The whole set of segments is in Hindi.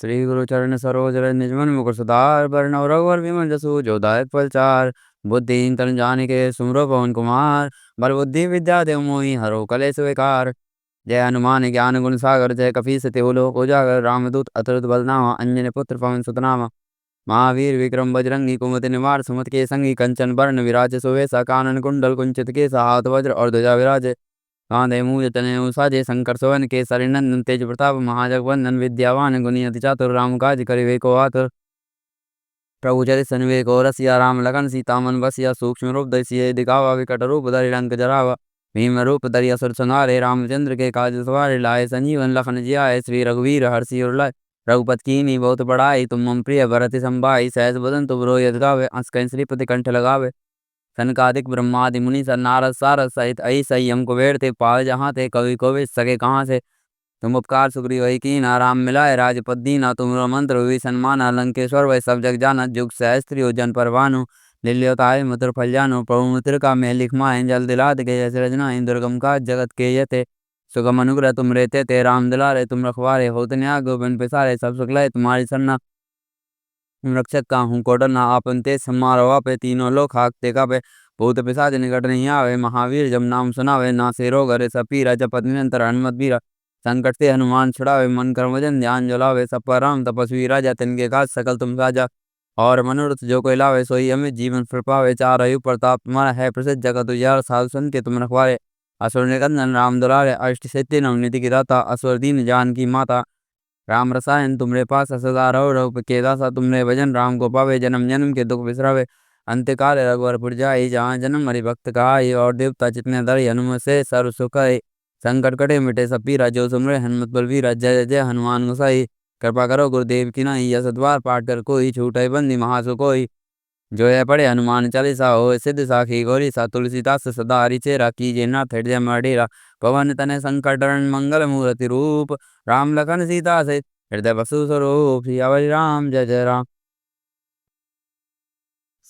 श्री गुरु चरण सरोज रज निजमन मुकुर सुधार बरनउँ रघुवर विमल जसु जो दायक फलचार। बुद्धिहीन तनु जानिके सुमिरो पवन कुमार। बल बुद्धि विद्या देहु मोहि हरहु कलेश विकार। जय हनुमान ज्ञान गुण सागर जय कपीस तिहु लोक उजागर। रामदूत अतुलित बल धामा अंजनी पुत्र पवन सुत नामा। महावीर विक्रम बजरंगी कुमति निवार सुमति के संगी कंचन बरन विराज सुवेसा कानन कुंडल कुंचित केसा हाथ वज्र और ध्वजा विराजे। कांधे मूज तनय साजे शंकर सुवन केसरी नंदन तेज प्रताप महाजगवंदन विद्यावान गुणी अति चातुर राम काज करिबे को आतुर। प्रभु चरित सन्निवे को रसिया राम लगन सीता मन बसिया सूक्ष्म रूप धरि सियहि दिखावा विकट रूप धरि लंक जरावा। भीम रूप धरि असुर संहारे रामचंद्र के काज सवारे लाए संजीवन लखन जियाए श्री रघुवीर हर्षि उर लाए। रघुपति कीन्ही बहुत बड़ाई तुम मम प्रिय भरत संभाई सहस बदन तुम रोयत गावे अस कहीं श्रीपति कंठ लगावे। सनकादिक ब्रह्मादि मुनि सन नारद सारद सहित अहिसई हम कुबेर ते पावे जहाँ ते कवि कोविद सके कहाँ से। तुम उपकार सुग्रीव ही कीन्हा राम मिलाए राजपद दीन्हा तुमरो मंत्र विभीषण माना। लंकेश्वर वै सब जग जाना जुग सहस्त्र जन पर भानु। लील्योताय मधुर फल जानु प्रभु मुद्रिका में लिख माहि जल दिलात के जैसे रजना दुर्गम काज जगत के यते। सुगम अनुग्रह तुम रहते ते राम दिलारे तुम रखवारे होत न आगो बिन पिसारे सब सुख लय तुम्हारी सरना। रक्षक का हूँ कोडर ना आपन ते समारोह पे तीनों लोग हाकते कापे। भूत पिशाच निकट नहीं आवे महावीर जब नाम सुनावे नासे रोग हरे सब पीरा जपत निरंतर हनुमत बीरा। संकट से हनुमान छुड़ावे मन कर्म वचन ध्यान जलावे सब पर राम तपस्वी राजा तिनके काज सकल तुम साजा। और मनोरथ जो कोई लावे सोई अमित जीवन फल पावे चार आयु प्रताप तुम्हारा है प्रसिद्ध जगत उजियार साधु संत के तुम रखवारे। असुर निकंदन राम दुलारे अष्ट सिद्धि नवनिधि की दाता असुर दीन जान की माता। राम रसायन तुमरे पास सदा रहो रघुपति के दासा तुमरे भजन राम को पावे जन्म जन्म के दुख बिसरावे। अंत्यकाल रघुवर जाई जहाँ जन्म हरि भक्त कहाई और देवता जितने धरि हनुमत से सर्व सुख है। संकट कटे मिटे सब पीरा जो सुमरे हनुमत बलवीरा जय जय हनुमान गोसाई। कृपा करो गुरुदेव की नहीं यह सद्वार पाठ कर कोई छूटे बंदी महासु कोई। जो है पढ़े हनुमान चालीसा हो सिद्ध साखी गौरी सा तुलसीदास सदा हरि चेरा कीजिए नाथ हृदय मडेरा। पवन तनय संकट हरण मंगल मूर्ति रूप राम लखन सीता से हृदय बसु स्वरूप सियावरि राम जय जय राम।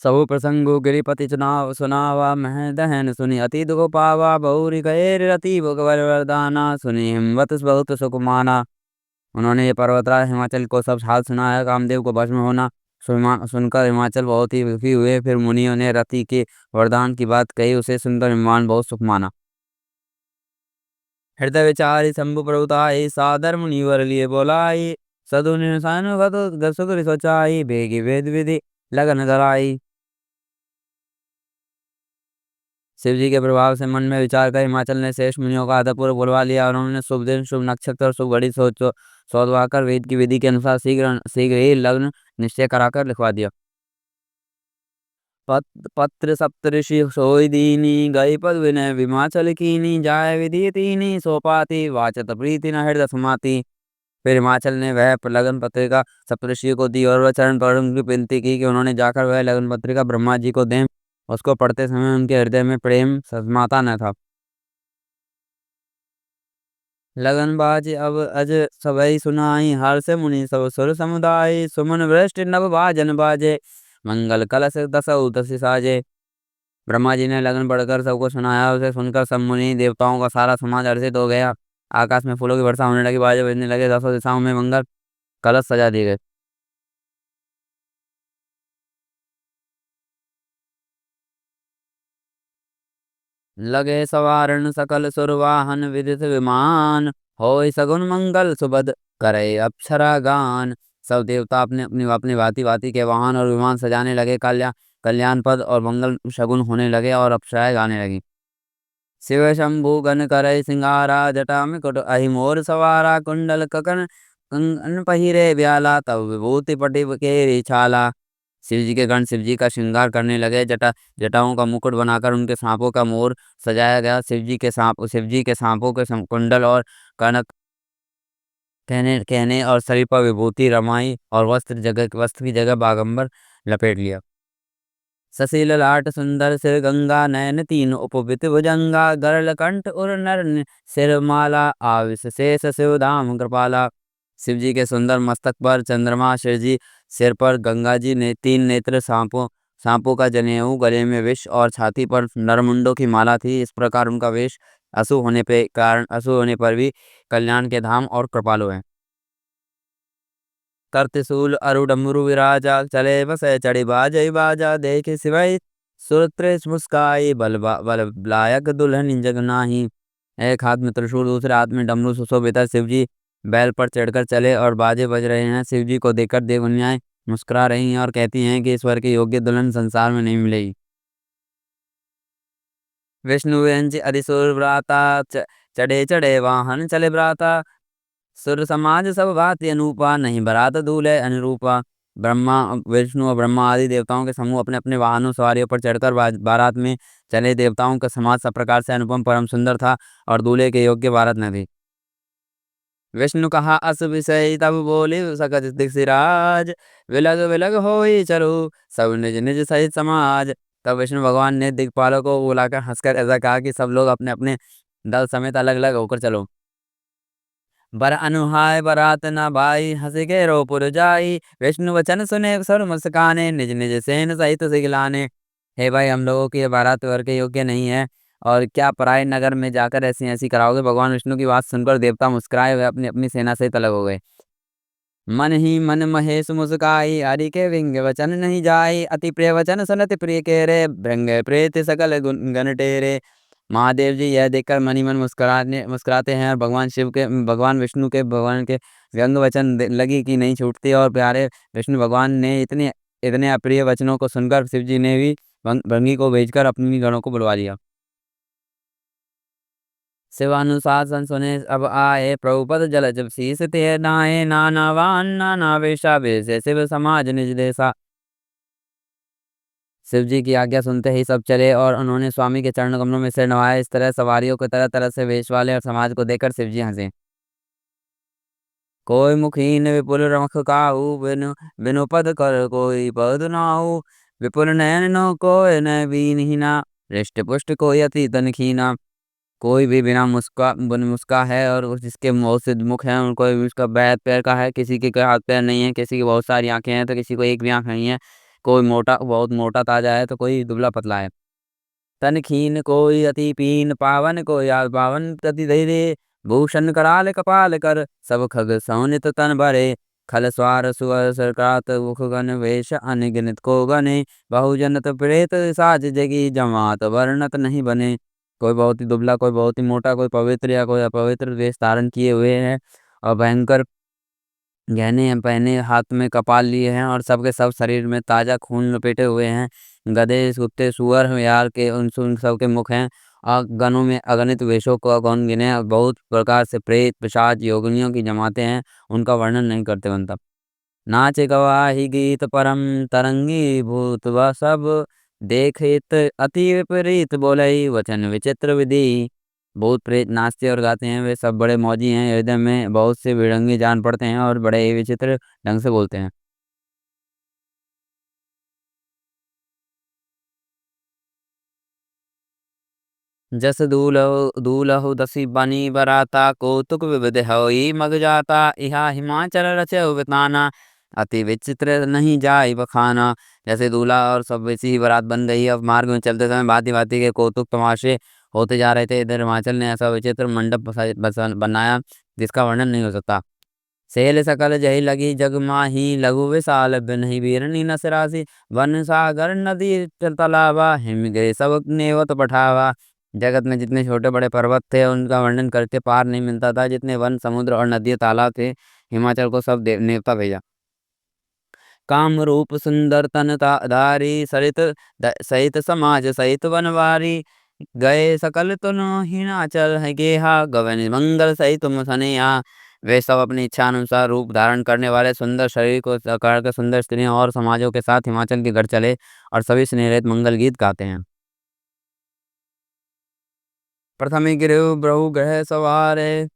सबु प्रसंगु गिरिपति चुनाव सुनावा मह दहन सुनि अति दुख पावा बहुरी गए रति भुगवर वरदाना सुनि हिमवत बहुत सुख माना। उन्होंने ये पर्वतराज हिमाचल को सब हाल सुनाया कामदेव को भस्म होना सुनकर हिमाचल बहुत ही दुखी हुए। फिर मुनियों ने रति के वरदान की बात कही उसे सुनकर हिमान बहुत सुख माना। हृदय विचारी शंभु प्रभुताई सादर मुनिवर लिए बोलाई। सदु निरसन सुख सोचाई बेगी वेद विधि लगन धराई। शिव जी के प्रभाव से मन में विचार कर हिमाचल ने शेष मुनियों का आदरपूर्वक बुलवा लिया और उन्होंने शुभ दिन शुभ नक्षत्र और शुभ घड़ी सोचवाकर वेद की विधि के अनुसार शीघ्र शीघ्र ही लग्न निश्चय कराकर लिखवा दिया। पत्र सप्तऋषि सोई दीनी गई पद विनय विमाचल कीनी जाय विधि तीनी सोपाती वाचत प्रीति न हृदय समाती। फिर हिमाचल ने वह लगन पत्रिका सप्तऋषियों को दी और वह चरण पर उनकी विनती की कि उन्होंने जाकर वह लगन पत्रिका ब्रह्मा जी को दें। उसको पढ़ते समय उनके हृदय में प्रेम समाता न था। लगन बाज अब अज सबई सुनाई हर्ष मुनि सब सुर समुदाय। सुमन वृष्टि नभ भाजन बाजे मंगल कलश दसऊ दस साजे। ब्रह्मा जी ने लगन पढ़कर सबको सुनाया उसे सुनकर सब मुनि देवताओं का सारा समाज हर्षित हो गया। आकाश में फूलों की वर्षा होने लगी बाजे बजने लगे दसों दिशाओं में मंगल कलश सजा दिए गए। लगे सवारण सकल सुरवाहन विदित विमान होय सगुन मंगल सुबद करे अप्सरा गान। सब देवता अपने अपनी अपनी भांति भांति के वाहन और विमान सजाने लगे कल्याण पद और मंगल शगुन होने लगे और अप्सराएं गाने लगी। शिव शंभु गण करे सिंगारा जटा मुकुट अहि मोर सवारा कुंडल ककन कंगन पहिरे ब्याला तब विभूति पटि केरी छाला। शिव जी के गण शिव जी का श्रृंगार करने लगे जटाओं का मुकुट बनाकर उनके सांपों का मोर सजाया गया। शिव जी के सांपों के कुंडल और कनक कहने और शरीर पर विभूति रमाई और वस्त्र की जगह बागंबर लपेट लिया। ससील लाट सुंदर सिर गंगा नयन तीन उपवित भुजंगा गरल कंठ उर नर सिर माला आविस शेष शिव धाम कृपाला। शिव जी के सुंदर मस्तक पर चंद्रमा सिर पर गंगा जी ने तीन नेत्र सांपों का जनेऊ गले में विष और छाती पर नरमुंडों की माला थी। इस प्रकार उनका वेश अशुभ होने पर भी कल्याण के धाम और कृपालु हैं। करत्रिशूल अरु डमरू विराजा चले बसे चढ़ी बाजई बाजा देख सिवई सुरत्र मुस्काई बल लायक दुल्हन जग नाही। एक हाथ में त्रिशूल दूसरे हाथ में डमरू सुशोभित है। शिव जी बैल पर चढ़कर चले और बाजे बज रहे हैं। शिव जी को देखकर देवकन्याएं मुस्कुरा रही हैं और कहती हैं कि ईश्वर के योग्य दुल्हन संसार में नहीं मिलेगी। विष्णु विरंची अधिसुर भ्राता चढ़े चढ़े वाहन चले भ्राता सुर समाज सब भांति अनूपा नहीं बरात दूल्हे अनुरूपा। ब्रह्मा विष्णु और ब्रह्मा आदि देवताओं के समूह अपने अपने वाहनों सवारियों पर चढ़कर बारात में चले। देवताओं का समाज सब प्रकार से अनुपम परम सुंदर था और दूल्हे के योग्य बारात न थी। विष्णु कहा अस विषय तब बोले सकत दिखसिराज विलग विलग होई चलो सब निज निज सहित समाज। तब विष्णु भगवान ने दिक्पालों को बुलाकर हंसकर ऐसा कहा कि सब लोग अपने अपने दल समेत अलग अलग होकर चलो। बर अनुहाय बरात न भाई हंसी के रोपुर जाई विष्णु वचन सुने सर मुस्काने निज निज सेन सहित सिगलाने। हे भाई हम लोगों की ये बारात वर के योग्य नहीं है और क्या पराए नगर में जाकर ऐसी ऐसी कराओगे। भगवान विष्णु की बात सुनकर देवता मुस्कुराए हुए अपनी अपनी सेना से अलग हो गए। मन ही मन महेश मुस्काई हरि के विंग वचन नहीं जाई अति प्रिय वचन सुनत प्रिय के रे भृंग प्रेत सकल गण टेरे। महादेव जी यह देखकर मन ही मन मुस्कुराते हैं और भगवान विष्णु के भगवान के व्यंग वचन लगी कि नहीं छूटती और प्यारे विष्णु भगवान ने इतने इतने अप्रिय वचनों को सुनकर शिव जी ने भी भृंगी को भेजकर अपनी गणों को बुलवा लिया। शिवानुशासन सुने अब आए प्रभुपद जल जब शीस ते नाये नाना वान नाना वेशा वेश शिव समाज निज देसा। शिव जी की आज्ञा सुनते ही सब चले और उन्होंने स्वामी के चरण कमलों में सिर नवाया। इस तरह सवारियों को तरह तरह से वेश वाले और समाज को देखकर शिव जी हंसे। कोई मुखीन विपुल रमख काहू बिनु बिनु पद कर कोई पद नाहू विपुल नयन नो कोय न बीनहीना हृष्ट पुष्ट कोई अति तन खीना। कोई भी बिना मुस्का है और जिसके बहुत से मुख हैं उनको उसका बैत पैर का है। किसी के हाथ पैर नहीं है, किसी की बहुत सारी आंखें हैं तो किसी को एक भी आंख नहीं है। कोई मोटा बहुत मोटा ताजा है तो कोई दुबला पतला है। तन खीन कोई अति पीन पावन कोई पावन तति धैर्य भूषण कराल कपाल कर सब खग सोनित तन भरे खल स्वार सुअर सरकात मुख गण वेश अनगिनत को गने बहुजनत प्रेत साज जगी जमात वर्णत नहीं बने। कोई बहुत ही दुबला कोई बहुत ही मोटा कोई पवित्र या कोई अपवित्र वेश धारण किए हुए हैं और भयंकर गहने हैं पहने हाथ में कपाल लिए हैं और सबके सब शरीर में ताजा खून लपेटे हुए हैं। गधे कुत्ते सुअर यार के उन सबके मुख हैं और गनों में अगणित वेशों को कौन गिने बहुत प्रकार से प्रेत पिशाच योगिनियों की जमाते हैं। उनका वर्णन नहीं करते बनता। नाच गवाही गीत परम तरंगी भूत वह सब देखित अति विपरीत बोलई वचन विचित्र विधि। भूत प्रेत नाचते और गाते हैं वे सब बड़े मौजी हैं। हृदय में बहुत से विरंगी जान पड़ते हैं और बड़े ही विचित्र ढंग से बोलते हैं। जस दूलहु दूलहु दसी बनी बराता कौतुक विविध होई मग जाता इहा हिमाचल रचयु बिताना अति विचित्र नहीं जाय बखाना। जैसे दूल्हा और सब वैसी ही बारात बन गई। अब मार्ग में चलते समय भांति भांति के कौतुक तमाशे होते जा रहे थे। इधर हिमाचल ने ऐसा विचित्र मंडप बनाया जिसका वर्णन नहीं हो सकता। सेल सकल जही लगी जग माही लघु विशाल बिन्हि बीरनी नसरासी वन सागर नदी तालाबा हिम गए सब नेवत पठावा। जगत में जितने छोटे बड़े पर्वत थे उनका वर्णन करके पार नहीं मिलता था। जितने वन समुद्र और नदियाँ तालाब थे हिमाचल को सब नेवता भेजा। काम रूप सुंदर तन धारी सरित सहित समाज सहित बनवारी गए सकल तुन हिमाचल है गेहा गगन मंगल सहित तुम सनेहा। वे सब अपनी इच्छा अनुसार रूप धारण करने वाले सुंदर शरीर को कर सुंदर स्त्रियों और समाजों के साथ हिमाचल के घर चले और सभी स्नेहित मंगल गीत गाते हैं। प्रथम गिरु ब्रहु ग्रह सवारे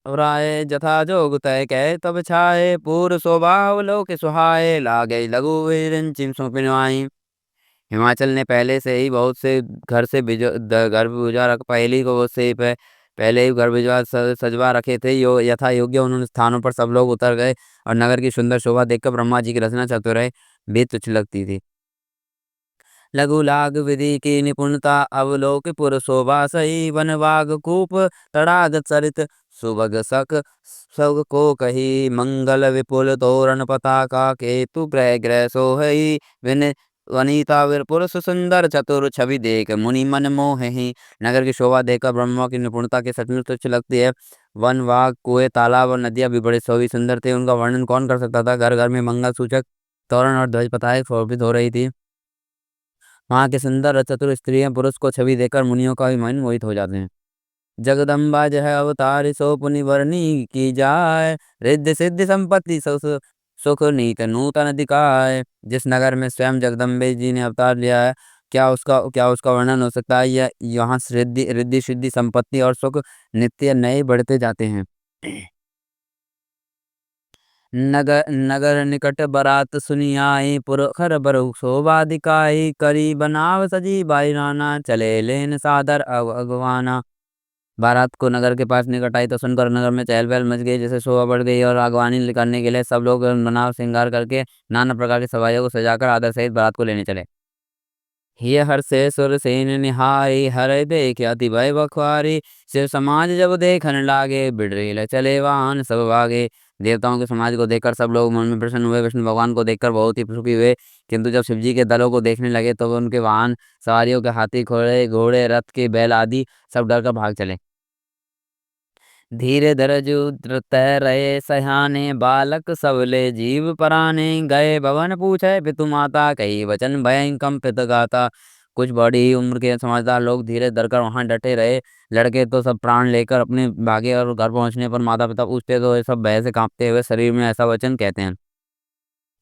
राय जथा जोग तय कह तब छाए पूर स्वभाव लोक सुहाए लागे लघु विरिंचिम सुपिनवाई। हिमाचल ने पहले से ही बहुत से घर से घर भिजवा रख पहले को बहुत से पहले ही घर भिजवा सजवा रखे थे। यथा योग्य उन्होंने स्थानों पर सब लोग उतर गए और नगर की सुंदर शोभा देखकर ब्रह्मा जी की रचना चतुराई भी तुच्छ लगती थी। लघु लाग विधि की निपुणता अवलोक पुर शोभा सही वन बाग कूप तड़ाग चरित सुभग सक सब को कही मंगल विपुल तोरण पताका केतु ग्रह ग्रह सोहई विन वनिता वीर पुरुष सुंदर चतुर छवि देख मुनि मन मोहि। नगर की शोभा देखकर ब्रह्मा की निपुणता के सचमुच तुच्छ लगती है। वन बाग कुएं तालाब और नदियां भी बड़े शोभी सुंदर थे। उनका वर्णन कौन कर सकता था। घर घर में मंगल सूचक तोरण और ध्वज पताके शोभित हो रही थी। वहां की सुंदर और चतुर स्त्रियां पुरुष को छवि देखकर मुनियों का भी मन मोहित हो जाते हैं। जगदम्बा जह अवतारी सो पुनि वरनी की जाय। रिद्धि सिद्धि संपत्ति सुख नीत नूतन दिखाए। जिस नगर में स्वयं जगदम्बे जी ने अवतार लिया है, क्या उसका वर्णन हो सकता है। यह यहाँ रिद्धि रिद्धि सिद्धि संपत्ति और सुख नित्य नए बढ़ते जाते हैं। नगर नगर निकट बरात सुनी आई पुरखर बरु शोभा दिखाई। करी बनाव सजी बाई राना चले लेन सादर अगवाना। बारात को नगर के पास निकट आई तो सुनकर नगर में चहल पहल मच गई, जैसे शोभा बढ़ गई और आगवानी करने के लिए सब लोग बनाव श्रृंगार करके नाना प्रकार की सवारियों को सजाकर आदर सहित बारात को लेने चले। हिय हर से सुर सेन निहारी हर देख अति भय बख्वारी। शिव समाज जब देखन लागे बिडरेल चले वाहन सब भागे। देवताओं के समाज को देखकर सब लोग मन में प्रसन्न हुए। विष्णु भगवान को देखकर बहुत ही सुखी हुए, किंतु जब शिव जी के दलों को देखने लगे तो उनके वाहन सवारियों के हाथी घोड़े घोड़े रथ के बैल आदि सब डर कर भाग चले। धीरे धरजु तय रहे सयाने बालक सबले जीव पराने। गए भवन पूछे पितु माता कही वचन भय कंपित गाता। कुछ बड़ी उम्र के समझदार लोग धीरे धरकर वहां डटे रहे। लड़के तो सब प्राण लेकर अपने भागे और घर पहुंचने पर माता पिता पूछते तो ये सब भय से कांपते हुए शरीर में ऐसा वचन कहते हैं।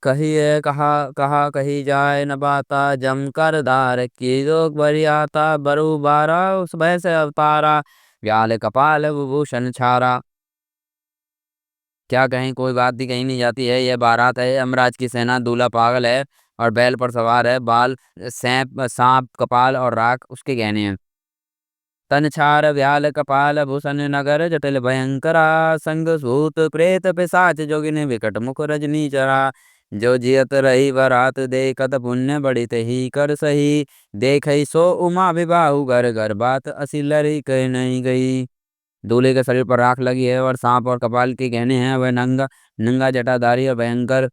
कहिए कहा कहा कही जाए न बाता जम कर दार की जोग बरियाता। बरु बारा उस भय से अवतारा व्याल कपाल विभूषण छारा। क्या कहें, कोई बात भी कहीं नहीं जाती है। यह बारात है यमराज की सेना। दूल्हा पागल है और बैल पर सवार है। बाल सैप सांप कपाल और राख उसके गहने हैं। तन छार व्याल कपाल भूषण नगर जटिल भयंकरा। संग सूत प्रेत पिशाच जोगिन विकट मुख रजनी चरा। जो जियत रही बरात देखत पुण्य बढ़ित ही कर सही। देखई सो उमा विबाहु घर घर बात असी लरी कह नहीं गई। दूल्हे के शरीर पर राख लगी है और सांप और कपाल के गहने हैं। वह नंगा नंगा जटाधारी और भयंकर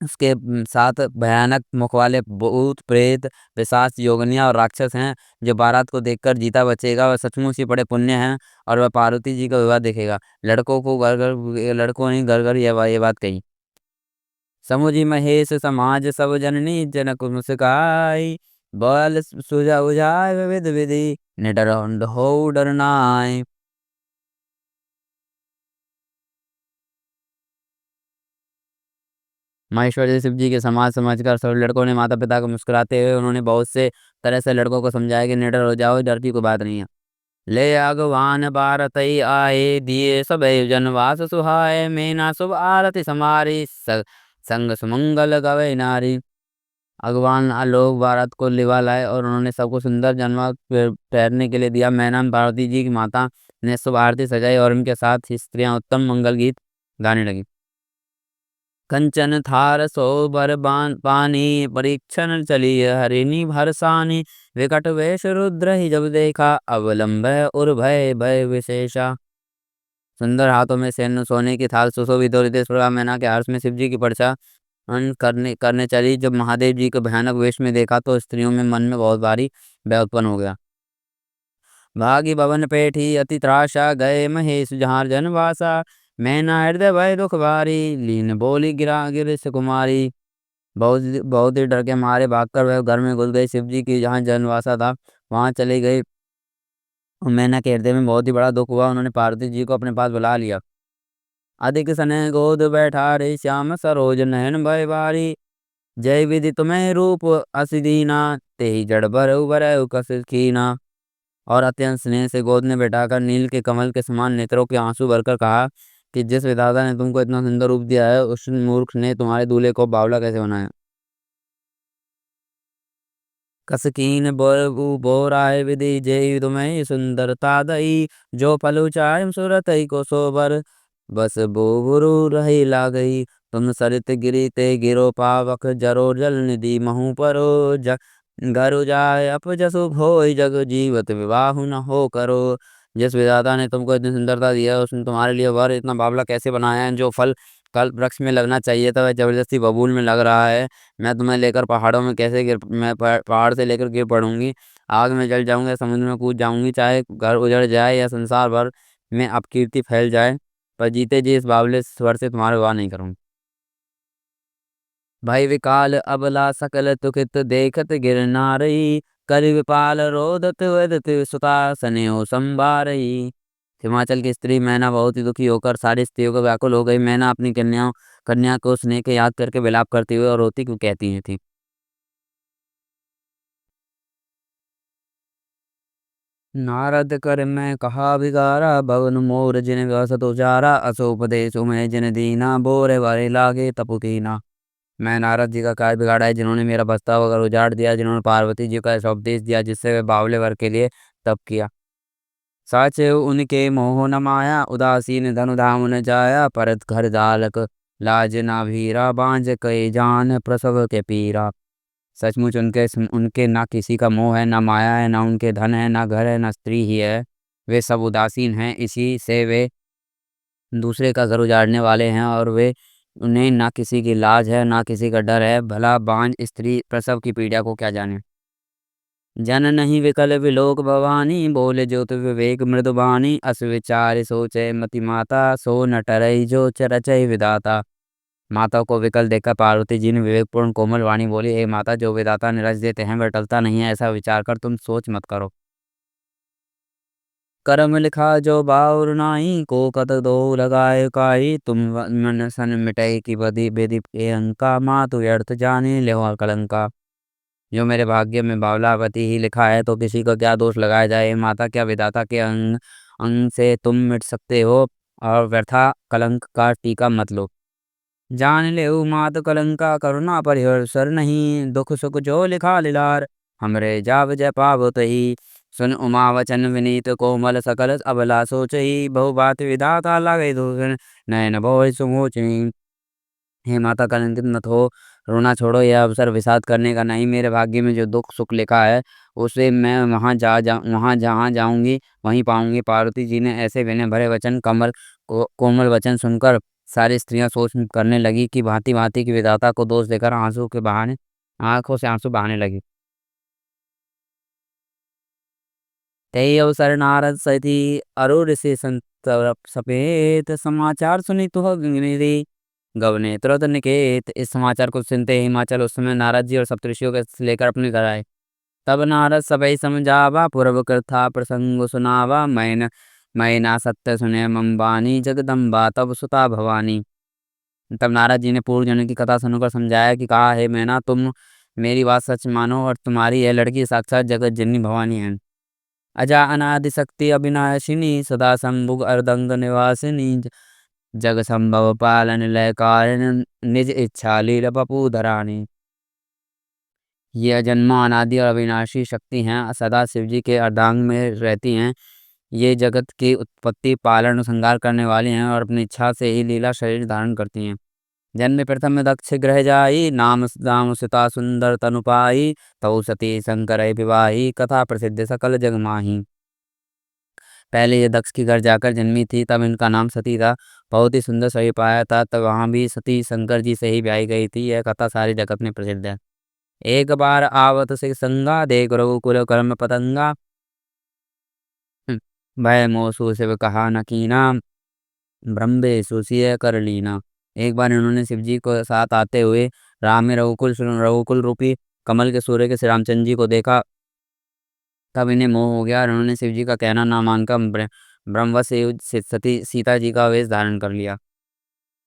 उसके साथ भयानक मुख वाले भूत प्रेत पिशाच योगिनियां और राक्षस हैं। जो बारात को देखकर जीता बचेगा वह सचमुच ही बड़े पुण्य हैं और वह पार्वती जी का विवाह देखेगा। लड़कों को घर घर लड़कों ने घर घर ये बात कही। समुझी महेश समाज सब जननी जनक मुस्काई। बल सुजा उजाय विविध विधि निडर हो डरनाय। महेश्वर जी शिव जी के समाज समझकर सब लड़कों ने माता पिता को मुस्कुराते हुए उन्होंने बहुत से तरह से लड़कों को समझाया कि निडर हो जाओ, डर की कोई बात नहीं है। ले अगवान बारतई आए दिए सब जनवास सुहाए। मैना शुभ आरती समारी संग सुमंगल गवे नारी। अगवान लोग बारात को लिवा लाए और उन्होंने सबको सुंदर जनवा ठहरने के लिए दिया। मैना पार्वती जी की माता ने शुभ आरती सजाई और उनके साथ ही स्त्रियां उत्तम मंगल गीत गाने लगी। कंचन थार सोबर पानी परीक्षण चली हरिणी भरसानी। विकट वेश रुद्र ही जब देखा अवलंब उर्भय भय विशेषा। सुंदर हाथों में सैन्य सोने की थाल सुशोभित हो रही थी। इस प्रकार मैना के हर्ष में शिव जी की परछा करने करने चली। जब महादेव जी को भयानक वेश में देखा तो स्त्रियों में मन में बहुत भारी भय उत्पन्न हो गया। भागी भवन पेठी अति त्रासा गए महेश जहाँ जनवासा। मैना हृदय भय दुख भारी लीन बोली गिरा गिर कुमारी। बहुत बहुत ही डर के मारे भागकर वह घर में घुस गई। शिव जी की जहाँ जनवासा था वहां चली गई। और मैना के हृदय में बहुत ही बड़ा दुख हुआ। उन्होंने पार्वती जी को अपने पास बुला लिया। अधिक सने गोद बैठा रे श्याम सरोज नयन भय बारी। जय विधि तुम्हें रूप असी दीना तेहि जड़ भर उबर कस कीना। और अत्यंत स्नेह से गोद में बैठाकर नील के कमल के समान नेत्रों के आंसू भरकर कहा कि जिस विधाता ने तुमको इतना सुंदर रूप दिया है उस मूर्ख ने तुम्हारे दूल्हे को बावला कैसे बनाया। कसकीन बोराय विधि जेहि तुम्हें सुंदरता दई। जो पलु चाहे सूरत को सोबर बस बोबरू रही ला गई। तुम सरित गिरी ते गिरो पावक जरो जल निधि महु परो घर जाय अप जसु भोय जग जीवत विवाहु न हो करो। जिस विधाता ने तुमको इतनी सुंदरता दी है उसने तुम्हारे लिए वर इतना बावला कैसे बनाया है। जो फल कल वृक्ष में लगना चाहिए था वह जबरदस्ती बबूल में लग रहा है। मैं तुम्हें लेकर पहाड़ों में कैसे गिर मैं पहाड़ से लेकर गिर पड़ूंगी। आग में जल जाऊंगा, समुद्र में कूद जाऊंगी, चाहे घर उजड़ जाए या संसार भर में अपकीर्ति फैल जाए, पर जीते जी इस बावले स्वर से तुम्हारे विवाह नहीं करूंगी। भय विकाल अबला सकल तुखित देखत गिर नारई, कर विपाल रोदत वदत सुता सनेहो संभारई। हिमाचल की स्त्री मैना बहुत ही दुखी होकर सारी स्त्रियों को व्याकुल हो गई। मैना अपनी कन्या को स्नेह के याद करके विलाप करती हुई और रोती क्यों कहती है थी। नारद कर मैं कहा बिगारा, भवन मोर जिन व्यसत उजारा, असो उपदेश में जिन दीना, बोरे बारे लागे तपुकीना। मैं नारद जी का कार्य बिगाड़ा है जिन्होंने मेरा बस्ता वगैरह उजाड़ दिया, जिन्होंने पार्वती जी का ऐसा उपदेश दिया जिससे वे बावले वर के लिए तप किया। सच उनके मोह न माया, उदासीन धनु धाम न जाया, परत घर जालक लाज ना भीरा, बांझ कई जान प्रसव के पीरा। सचमुच उनके ना किसी का मोह है, ना माया है, ना उनके धन है, ना घर है, ना स्त्री ही है। वे सब उदासीन हैं, इसी से वे दूसरे का घर उजाड़ने वाले हैं। और वे उन्हें ना किसी की लाज है, ना किसी का डर है। भला बांझ स्त्री प्रसव की पीड़ा को क्या जाने। जन नहीं विकल विलोक भवानी, बोले ज्योति विवेक मृदुबानी, अस विचार सोचे मति माता, सो न टरई जो रचय विदाता। माता को विकल देखकर पार्वती जी ने विवेकपूर्ण कोमल वाणी बोली, हे माता, जो विधाता निरज देते हैं वह टलता नहीं है, ऐसा विचार कर तुम सोच मत करो। करम लिखा जो बाउर नाई, को कत दो लगाए काई, तुम मन सन मिटई की बदी बेदी अंका, माँ तू व्यर्थ जाने ले कलंका। जो मेरे भाग्य में बावलावती ही लिखा है तो किसी को क्या दोष लगाया जाए। माता, क्या विधाता के अंग अंग से तुम मिट सकते हो, और व्यर्था कलंक का टीका मत लो। जान ले मात कलंका करुणा परिहर नहीं, दुख सुख जो लिखा लिलार, हमरे जाव जय पावत ही। सुन उमा वचन विनीत कोमल सकल अबला सोच ही, बहु बात विधाता लगे दूषण, नयन भोर सुमोचनी। हे माता, कलंकित मत हो, रोना छोड़ो, यह अवसर विषाद करने का नहीं। मेरे भाग्य में जो दुख सुख लिखा है उसे मैं वहाँ जहाँ जाऊंगी वहीं पाऊंगी। पार्वती जी ने ऐसे विनय भरे वचन कोमल वचन सुनकर सारी स्त्रियां सोच करने लगी कि भांति भांति की विधाता को दोष देकर आंसू के बहाने आंखों से आंसू बहाने लगी। तई अवसर नारद सती अरुण ऋषि संतरप सपेत, समाचार सुनी तुह गिरी गवने तुरंत निकेत। इस समाचार को सुनते ही हिमाचल उस समय नारद जी और सप्तऋषियों के लेकर अपने घर आए। तब नारद सबई समझावा, पूर्व कथा प्रसंग सुनावा, मैना सत्य सुने मम्बानी, जगदम्बा तब सुता भवानी। तब नारद जी ने पूर्व जन्म की कथा सुनकर समझाया कि कहा, है मैना, तुम मेरी बात सच मानो और तुम्हारी यह लड़की साक्षात जगत जननी भवानी है। अजा अनादि शक्ति अविनाशिनी, सदा संभुग अर्दंग निवासिनी, जग संभव पालन लय कारण, निज इच्छा लील बपू धरानी। ये अजन्मा अनादि और अविनाशी शक्ति हैं, सदा शिव जी के अर्धांग में रहती हैं। ये जगत की उत्पत्ति पालन और संहार करने वाली हैं और अपनी इच्छा से ही लीला शरीर धारण करती हैं। जन्म प्रथम दक्ष ग्रह जाई, नाम दाम सुता सुंदर तनु पाई, तौ सती शंकर विवाही, कथा प्रसिद्ध सकल जग माही। पहले ये दक्ष के घर जाकर जन्मी थी, तब इनका नाम सती था। बहुत ही सुंदर शरीर पाया था, तब वहाँ भी सती शंकर जी से ही ब्याही गई थी। यह कथा सारी जगत में प्रसिद्ध है। एक बार आवत से संगा, देख रघुकुल कर्म पतंगा, भय मोसु शिव कहा न कीना, ब्रह्मे सुसिय कर लीना। एक बार इन्होंने शिव जी को साथ आते हुए राम में रघुकुल रूपी कमल के सूर्य के श्री रामचंद्र जी को देखा। तब इन्हें मोह हो गया और उन्होंने शिव जी का कहना ना मानकर ब्रह्मवश से सती सीता जी का वेश धारण कर लिया।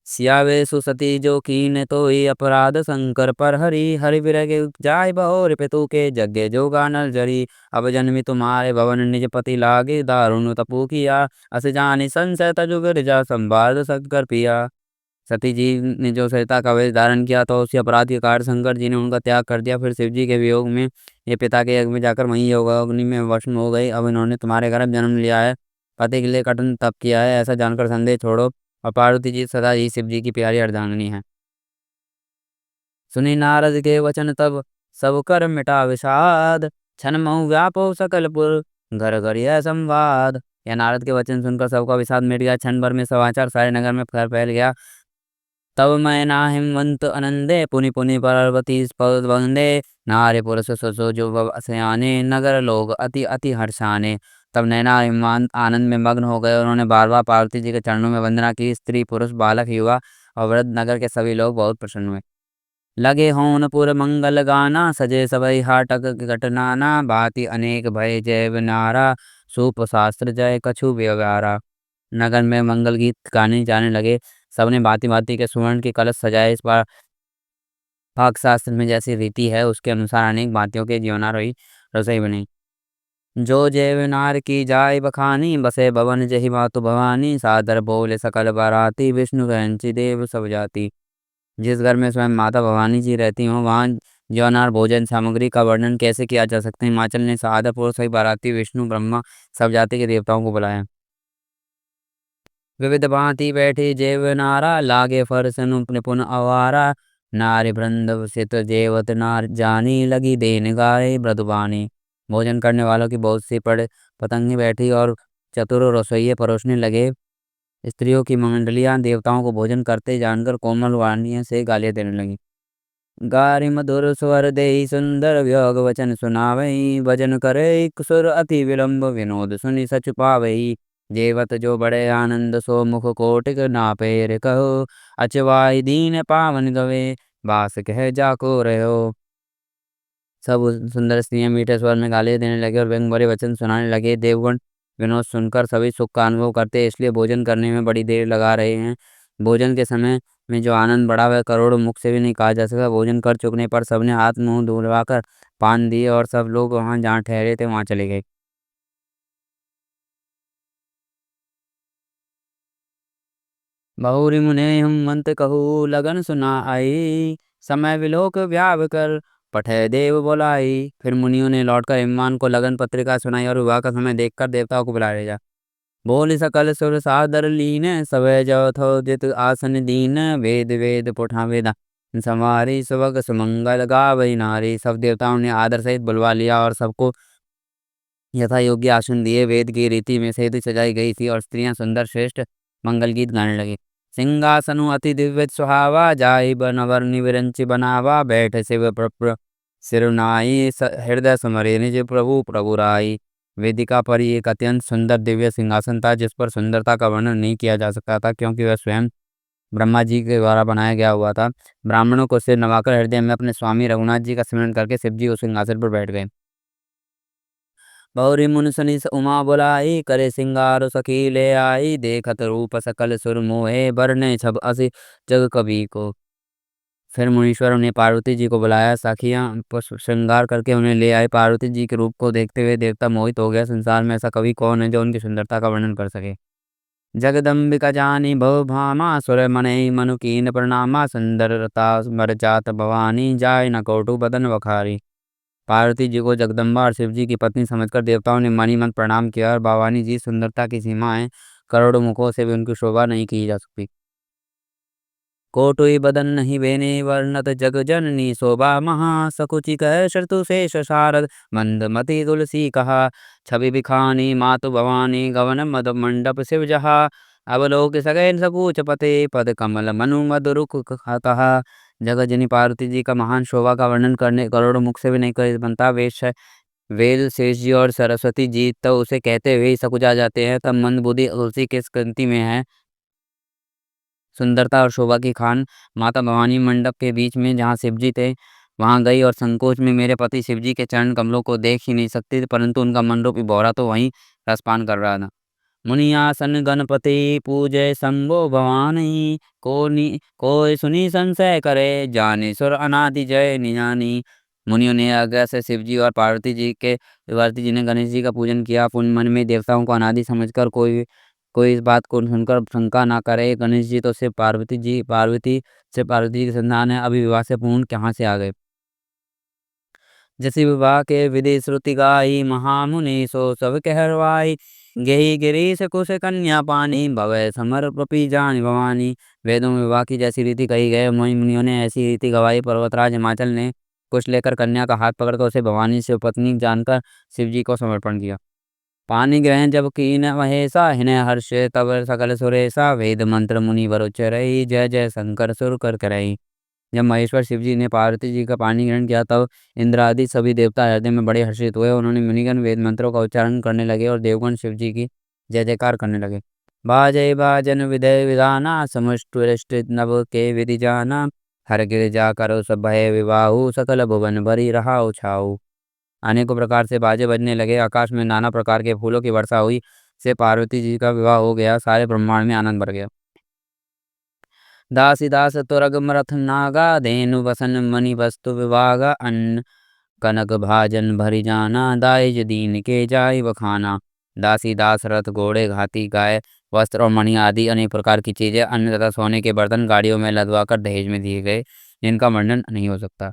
सियावे सुसती जो कीन तो ही अपराध, शंकर पर हरि हरि विरह जाय बहोर पितु के जग्गे जो गानल जरी। अब जन्मी तुम्हारे भवन निज पति लागे, दारुण तपु किया, अस जानी संशय तजु गिरजा संवाद शंकर पिया। सती जी ने जो सरिता का वेश धारण किया तो उसी अपराध के कारण शंकर जी ने उनका त्याग कर दिया। फिर शिव जी के वियोग में ये पिता के यज्ञ में जाकर वहीं योग अग्नि में भस्म हो गई। अब इन्होंने तुम्हारे गर्भ जन्म लिया है, पति के लिए कठिन तप किया है, ऐसा जानकर संदेह छोड़ो। और पार्वती जी सदा ही शिव जी की प्यारी अर्धांगिनी है। सुनी नारद के वचन तब सब कर मिटा विषाद, छन महु व्यापो सकलपुर घर घर यह संवाद। यह नारद के वचन सुनकर सबका विषाद मिट गया। क्षण भर में समाचार सारे नगर में फैल गया। तब मैं ना हिमवंत आनंदे पुनि पुनि पार्वती पद वंदे। नारे पुरुष ससो जो सयाने नगर लोग अति अति हर्षाने। तब नैना हिमान आनंद में मग्न हो गए। उन्होंने बार बार पार्वती जी के चरणों में वंदना की। स्त्री पुरुष बालक युवा और वृद्ध नगर के सभी लोग बहुत प्रसन्न हुए। लगे होन पुर मंगल गाना सजे सबई हाटक घटनाना। भांति अनेक भय जय नारा सूप शास्त्र जय कछु व्यवहारा। नगर में मंगल गीत गाने जाने लगे। सबने भांति भांति के सुवर्ण के कलश सजाए। इस बार पाक शास्त्र में जैसी रीति है उसके अनुसार अनेक भांतियों के जीवनार रही रसोई बनी। जो जैवनार की जाय बखानी बसे भवन जहि मातु भवानी। सादर बोले सकल बाराती विष्णु रहंची देव सब जाति। जिस घर में स्वयं माता भवानी जी रहती हों वहाँ जौनार भोजन सामग्री का वर्णन कैसे किया जा सकता है। हिमाचल ने सादर पूर्व सही बाराती विष्णु ब्रह्मा सब जाति के देवताओं को बुलाया। विविध भांति बैठे जेवनारा लागे फरसन निपुण अवारा। नारी वृंद सित जेवत नार जानी लगी देन गाए मृदुबानी। भोजन करने वालों की बहुत सी पतंगे बैठी और चतुर रसोइये परोसने लगे। स्त्रियों की मंडलियां देवताओं को भोजन करते जानकर कोमल वाणियों से गालियां देने लगी। गारि मधुर स्वर देई सुंदर व्योग वचन सुनावई। भजन करे सुर अति विलंब विनोद सुनि सच पावई। जेवत जो बड़े आनंद सो मुख कोटिक ना पैर कहो। अचवाई दीन पावन गवे बास कह जाको रहो। सब सुंदर स्त्रियां मीठे स्वर में गालियां देने लगे और व्यंग भरे वचन सुनाने लगे। देवगण विनोद सुनकर सभी सुख का अनुभव करते हैं, इसलिए भोजन करने में बड़ी देर लगा रहे हैं। भोजन के समय में जो आनंद बढ़ा वह करोड़ों मुख से भी नहीं कहा जा सकता। भोजन कर चुकने पर सबने हाथ मुंह धुलवाकर पान दिए और सब लोग वहां जहाँ ठहरे थे वहां चले गए। बहुरी मुने हिमंत कहू लगन सुना आई। समय विलोक व्याप कर पठय देव बोलाई। फिर मुनियों ने लौटकर हिमवान को लगन पत्रिका सुनाई और विवाह का समय देखकर देवताओं को बुला भेजा। बोल सकल सुर सादर लीन सवै जो थो जित आसन दीन। वेद वेद पुठा वेदा समारी सुबग सुमंगल गावई नारी। सब देवताओं ने आदर सहित बुलवा लिया और सबको यथा योग्य आसन दिए। वेद की रीति में सेतु सजाई गई थी और स्त्रियां सुंदर श्रेष्ठ मंगल गीत गाने लगी। सिंहासनु अति दिव्य सुहावा जाई बनवर निविरंच बनावा। बैठ शिव प्रभु सिरुनाई हृदय समरे निज प्रभु प्रभु राई। वेदिका पर ही एक अत्यंत सुंदर दिव्य सिंहासन था जिस पर सुंदरता का वर्णन नहीं किया जा सकता था क्योंकि वह स्वयं ब्रह्मा जी के द्वारा बनाया गया हुआ था। ब्राह्मणों को सिर नवाकर हृदय में अपने स्वामी रघुनाथ जी का स्मरण करके शिव जी उस सिंहासन पर बैठ गए। बौरी मुनसनी उमा बुलाई करे सिंगार सखी ले आई। देखत रूप सकल सुर मोहे बरने छब असी जग कवि को। फिर मुनीश्वरों ने पार्वती जी को बुलाया। सखियां श्रृंगार करके उन्हें ले आए। पार्वती जी के रूप को देखते हुए देवता मोहित हो गया। संसार में ऐसा कवि कौन है जो उनकी सुंदरता का वर्णन कर सके। जगदम्बिका जानी भव भामा सुर मने मनु कीन प्रणामा। सुंदरता मर जात भवानी जाय न कोटु बदन वखारी। पार्वती जी को जगदम्बा और शिव जी की पत्नी समझकर देवताओं ने मनी मन प्रणाम किया और भवानी जी सुंदरता की सीमा है। करोड़ों मुखों से भी उनकी शोभा नहीं की जा सकती। कोटुई बदन नहीं बेने वर्णत जग जननी शोभा महा। सकुचि कह श्रुतु शेष शारद मंदमति तुलसी कहा। छवि बिखानी मातु भवानी गवन मद मंडप शिव जहा। अवलोक सगैन सपूच पते पद कमल मनु मद रुख कहा। जगजनी पार्वती जी का महान शोभा का वर्णन करने करोड़ों मुख से भी नहीं कर बनता। वेद शेष जी और सरस्वती जी तो उसे कहते हुए ही सकुचा जाते हैं। तब मंद बुद्धि तुलसी किस कृति में है। सुंदरता और शोभा की खान माता भवानी मंडप के बीच में जहाँ शिवजी थे वहां गई और संकोच में मेरे पति शिवजी के चरण कमलों को देख ही नहीं सकती थी, परंतु उनका मन रूपी भौरा तो वहीं रसपान कर रहा था। मुनियासन गणपति पूजय शंभो भवानी। कोई सुनी संशय करे जाने सुर अनादि जय निजानी। मुनियों ने आज्ञा से शिव जी और पार्वती जी ने गणेश जी का पूजन किया। पुण्य मन में देवताओं को अनादि समझकर कोई इस बात को सुनकर शंका ना करे। गणेश जी तो सिर्फ पार्वती जी की संतान है, अभी विवाह से पूर्ण कहाँ से आ गए। जैसे विवाह के विधि श्रुति गाई महामुनि सो सब कहरवाई। गेही गिरीश कुश कन्या पानी भवै समर प्रपी जान भवानी। वेदों में विवाह की जैसी रीति कही गई मुनियों ने ऐसी रीति गवाई। पर्वतराज हिमाचल ने कुश लेकर कन्या का हाथ पकड़कर उसे भवानी से पत्नी जानकर शिव जी को समर्पण किया। पानी ग्रहण जब कीन महेसा हिने हर्ष तब सकल सुरेसा वेद मंत्र मुनि वरोच्चरई जय जय शंकर सुर कर करई। जब महेश्वर शिव जी ने पार्वती जी का पानी ग्रहण किया तब इंद्र आदि सभी देवता हृदय में बड़े हर्षित हुए। उन्होंने मुनिगण वेद मंत्रों का उच्चारण करने लगे और देवगण शिव जी की जय जयकार करने लगे। बाजै बाजन विधय विधाना समुष्ट नभ के विधि जाना हर गिरिजा करो सब भय विवाहु सकल भुवन भरी रहा छाऊ। अनेकों प्रकार से बाजे बजने लगे। आकाश में नाना प्रकार के फूलों की वर्षा हुई। से पार्वती जी का विवाह हो गया। सारे ब्रह्मांड में आनंद भर गया। दासी दास तुरग मरथ नागा धेनु बसन मणि वस्तु विभागा अन्न कनक भाजन भरी जाना दाइज दीन के जाय बखाना। दासी दास रथ घोड़े हाथी गाय वस्त्र और मणि आदि अनेक प्रकार की चीजें अन्न तथा सोने के बर्तन गाड़ियों में लदवा कर दहेज में दिए गए जिनका वर्णन नहीं हो सकता।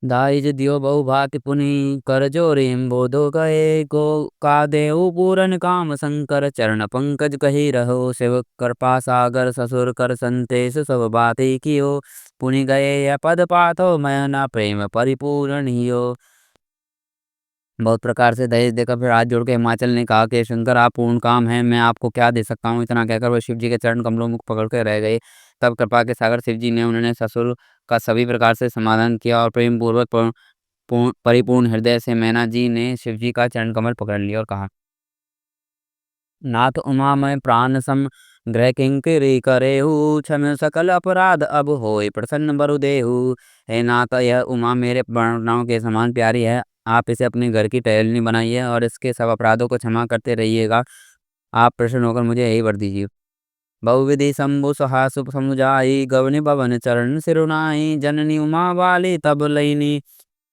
दाइज दियो बहु भांति पुनि कर जोरेम बोधो गए को का देऊ पूरन काम शंकर चरण पंकज कही रहो शिव कृपा सागर ससुर कर संतेश सब बातें कियो पुनि गए या पद पाथो मैं ना प्रेम परिपूर्ण हियो। बहुत प्रकार से दहेज देकर फिर हाथ जोड़ के हिमाचल ने कहा कि शंकर आप पूर्ण काम है, मैं आपको क्या दे सकता हूँ। इतना कहकर वह शिव जी के चरण कमलों मुख पकड़ के रह गए। तब कृपा के सागर शिव जी ने उन्होंने ससुर का सभी प्रकार से समाधान किया और प्रेम पूर्वक परिपूर्ण हृदय से मैना जी ने शिव जी का चरण कमल पकड़ लिया और कहा, नाथ उमा मैं प्राण सम ग्रह किंकरी करेहू क्षम सकल अपराध अब होए प्रसन्न बरु देहु। हे नाथ यह उमा मेरे प्राणों के समान प्यारी है। आप इसे अपने घर की टहलनी बनाइए और इसके सब अपराधों को क्षमा करते रहिएगा। आप प्रसन्न होकर मुझे यही वर दीजिए। बहुविधि शंभु सहासुप समुझाई गवनि भवन चरण सिरुनाई जननी उमा वाली तब लईनी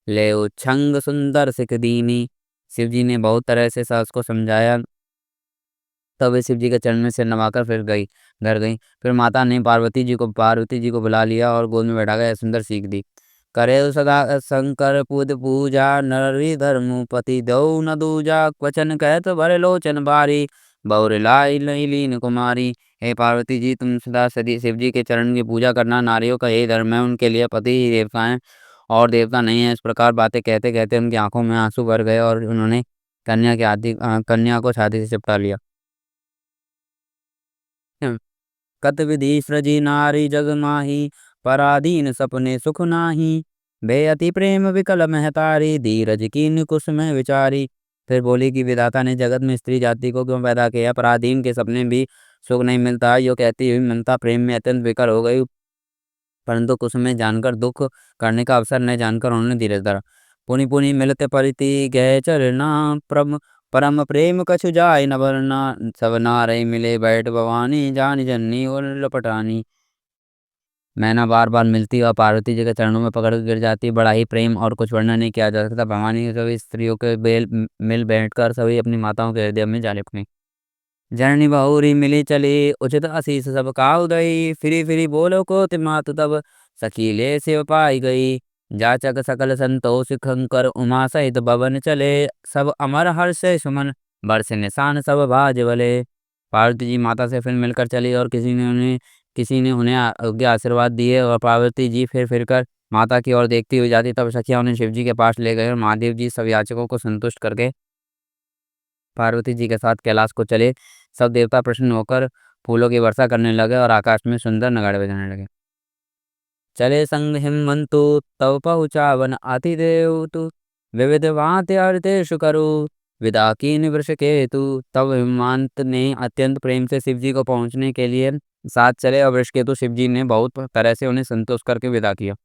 ले उच्छंग सुंदर सिख दीनी। शिव जी ने बहुत तरह से सास को समझाया। तब वे शिव जी के चरण में सिर नवाकर फिर गई घर गई। फिर माता ने पार्वती जी को बुला लिया और गोद में बैठाकर यह सुंदर सीख दी। करे सदा शंकर पुद पूजा नररी धर्मपति दौ न दूजा क्वचन कहत भरे लोचन बारी बौर लाई लई लीन कुमारी। हे पार्वती जी तुम सदा सदी शिव जी के चरण की पूजा करना नारियों का यही धर्म है। उनके लिए पति ही देवता हैं और देवता नहीं है। इस प्रकार बातें कहते कहते उनकी आंखों में आंसू भर गए और उन्होंने कन्या को छाती से चिपटा लिया। कत विधि सृजी नारी जग माही पराधीन सपने सुख नाही बेअति प्रेम विकल महतारी धीरज कीन कुस में विचारी। फिर बोली कि विधाता ने जगत में स्त्री जाति को क्यों पैदा किया, पराधीन के सपने भी सुख नहीं मिलता। यो कहती हुई ममता प्रेम में अत्यंत विकल हो गई, परंतु कुछ में जानकर दुख करने का अवसर न जानकर उन्होंने धीरज धरा। पुनि पुनि मिलते परिति गए चरना परम परम प्रेम कछु जाय न बरना सब नारई मिले बैठ भवानी जानी जननी और लपटानी। मैना बार बार मिलती और पार्वती जी के चरणों में पकड़ गिर जाती। बड़ा ही प्रेम और कुछ वर्णन नहीं किया जा सकता। भवानी के सभी स्त्रियों के मिल बैठकर सभी अपनी माताओं के हृदय में जा लिपटी। जननी बहुरी मिली चली उचित असीस सब का उदयी फिरी फिरी बोलो को तिमात तब सकीले शिव पाई गई। जाचक सकल संतोष खंकर उमा सहित भवन चले सब अमर हर्ष सुमन बरस निशान सब भाज भले। पार्वती जी माता से फिर मिलकर चली और किसी ने उन्हें योग्य आशीर्वाद दिए और पार्वती जी फिर कर माता की ओर देखती हुई जाती। तब सखिया उन्हें शिव जी के पास ले गए और महादेव जी सब याचकों को संतुष्ट करके पार्वती जी के साथ कैलाश को चले। सब देवता प्रसन्न होकर फूलों की वर्षा करने लगे और आकाश में सुंदर नगाड़े बजाने लगे। चले संग हिमंतु तव पहुँचावन आतिदेव तु विविध भांति आरतेषु करु विदा कीन वृष केतु। तब हिमंत ने अत्यंत प्रेम से शिव जी को पहुंचने के लिए साथ चले और वृषकेतु शिव जी ने बहुत तरह से उन्हें संतोष करके विदा किया।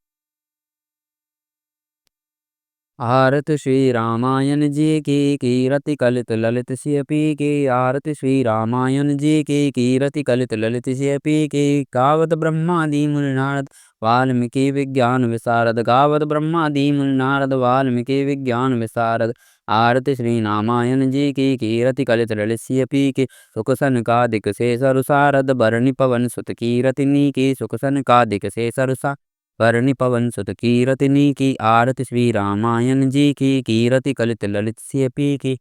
आरत श्री रामायण जी की कीरति कलित ललित सियपी की आरत श्री रामायण जी की कीरति कलित ललित सियपी की गावत ब्रह्मादि मुनि नारद वाल्मीकि विज्ञान विशारद गावत ब्रह्मादि मुनि नारद वाल्मीकि विज्ञान विशारद। आरत श्री रामायण जी की कीरति कलित ललित सियपी की सुख सनकादिक से सरुसारद बरनि पवन सुत कीरतिनी की सुख सनकादिक से सरुसा वरनि पवन सुत कीरतिनी की। आरत श्री रामायण जी की कीरति कलित ललित सियपी की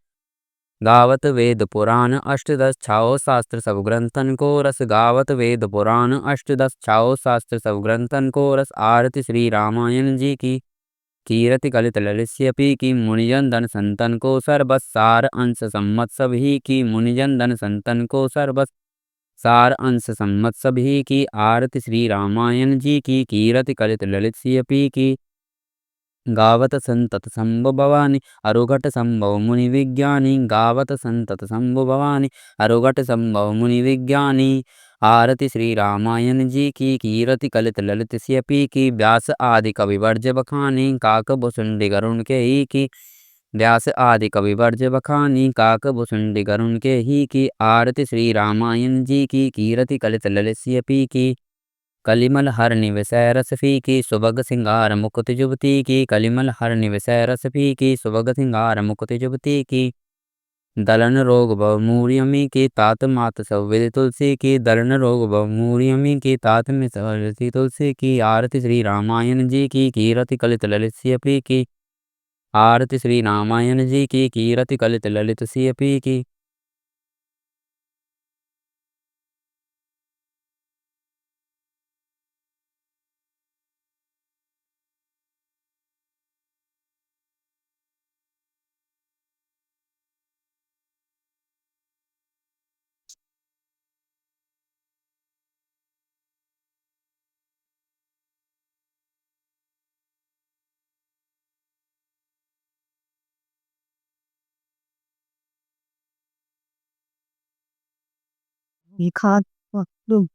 गावत वेद पुराण अष्टदश छाओ शास्त्र सब ग्रंथन को रस गावत वेद पुराण अष्टदश छाओ शास्त्र सब ग्रंथन को रस। आरत श्री रामायण जी की कीरति कलित ललिस्यपि की मुनिजन धन संतन को सर्वस सार अंश सम्मत सभी की मुनिजन धन संतन को सर्वस सार अंश सम्मत सभी की आरति श्री रामायण जी की कीरति कलित ललिस्यपि की गावत संतत शंभु भवानी अरुघट संभव मुनि विज्ञानी गावत संतत शंभु भवानी अरुघट संभव मुनि विज्ञानी आरति श्री रामायण जी की कीरति कलित ललित स्यपी की व्यास आदि कवि वर्ज बखानी काक भुसुंडी गरुण के ही की व्यास आदि कवि वर्ज बखानी काक भुसुंडी गरुण के ही की आरति श्री रामायण जी की कीरति कलित ललित स्यपी की कलिमल हर निवसै रस फीकी सुबग सिंगार मुकुट जुबती की कलिमल हर निवसै रस फीकी सुबग सिंगार मुकुट जुबती की दलन रोग भव मूर्यमी की तात मात सव्विद तुलसी की दलन रोग भव मूर्यमी की तात में सव्विद तुलसी की आरति श्री रामायण जी की कीरति कलित ललित सियपी की आरति श्री रामायण जी की कीरति कलित ललित सियपी की। 이 가, 어, 룸.